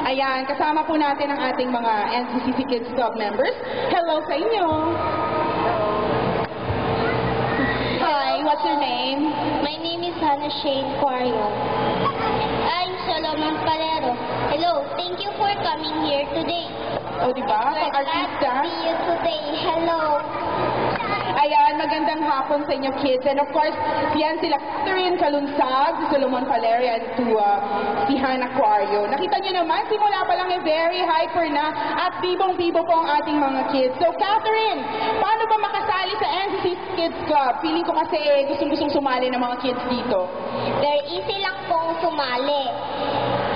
Ayan, kasama po natin ang ating mga NCCC Kids Club members. Hello sa inyo! Hi, what's your name? My name is Hannah Shane Quario. I'm Solomon Palero. Hello, thank you for coming here today. O, diba? We're glad Pang-artista. to see you today. Hello. Ayan, magandang hapon sa inyo kids. And of course, yan sila Catherine Kalunsag, si Solomon Valeria, and si Hannah Quario. Nakita niyo naman, simula pa lang very hyper na at bibong-bibo po ang ating mga kids. So Catherine, paano ba makasali sa NCC Kids Club? Feeling ko kasi gustong-gustong sumali ng mga kids dito. Very easy lang pong sumali.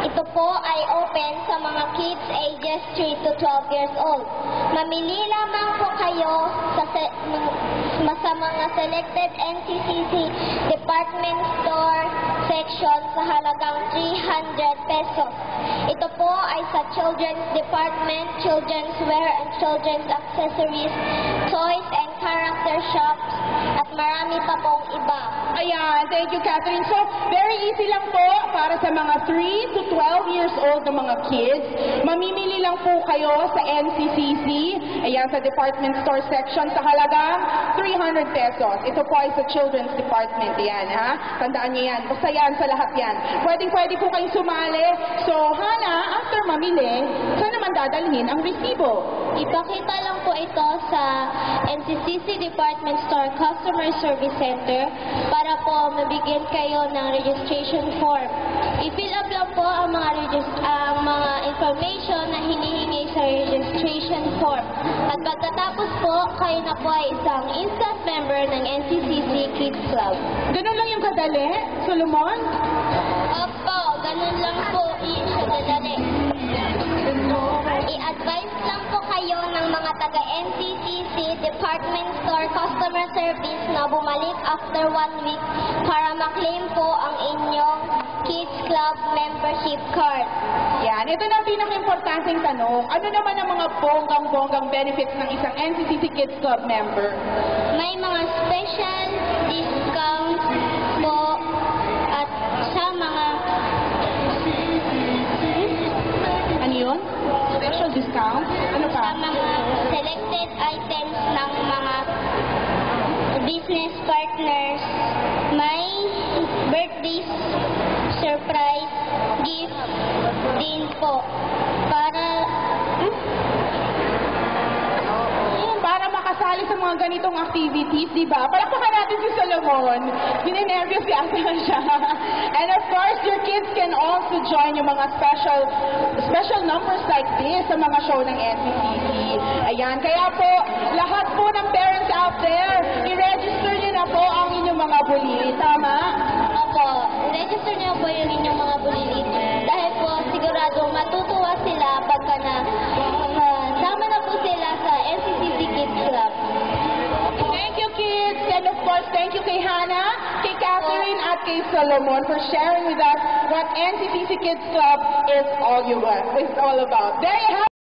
Ito po ay open sa mga kids ages 3 to 12 years old. Mamili lamang po kayo sa mga selected NCCC department store section sa halagang 300 pesos. Ito po ay sa children's department, children's wear and children's accessories, toys and character shops, at marami pa pong iba. Ayan, thank you Catherine. So, very easy lang po para sa mga 3 to 12 years old na mga kids. Mamimili lang po kayo sa NCCC, ayan, sa department store section sa halagang 300 pesos. Ito po ay sa children's department, ayan, ha? Tandaan niyo yan. Basta yan sa lahat yan. Pwede po kayong sumali. So, Hannah, after mamili, saan naman dadalhin ang resibo? Ipakita lang po ito sa NCCC Department Store Customer Service Center para po mabigyan kayo ng registration form. I-fill up lang po ang mga information na hinihingi sa registration form. At pagkatapos po, kayo na po ay isang instant member ng NCCC Kids Club. Ganun lang yung kadali, Solomon? Opo, ganun lang po yung kadali. I-advise lang po kayo ng mga taga-NCCC Department Store Customer Service na bumalik after 1 week para maklaim po ang inyong Kids Club membership card. Yan, ito na ang pinaka-importanting tanong. Ano naman ang mga bonggang-bonggang benefits ng isang NCCC Kids Club member? May mga special discounts po at sa mga Ano yun? Special discount? Ano pa? sa mga selected items ng mga business partners. May birthday surprise gift din po para makasali sa mga ganitong activities, di ba? Palakpakan natin si Solomon. Ninenervyos yata siya. And of course, your kids can also join yung mga special numbers like this sa mga show ng NCCC. Ayan, kaya po, lahat po ng parents out there, i-register nyo na po ang inyong mga bulili. Tama? Opo, register niyo po yung inyong mga bulilit. Dahil po sigurado matutuwa sila pagka sama na po sila sa NCCC Kids Club. Thank you, kids. And of course, thank you kay Hannah, kay Catherine, at kay Solomon for sharing with us what NCCC Kids Club is all about. There you have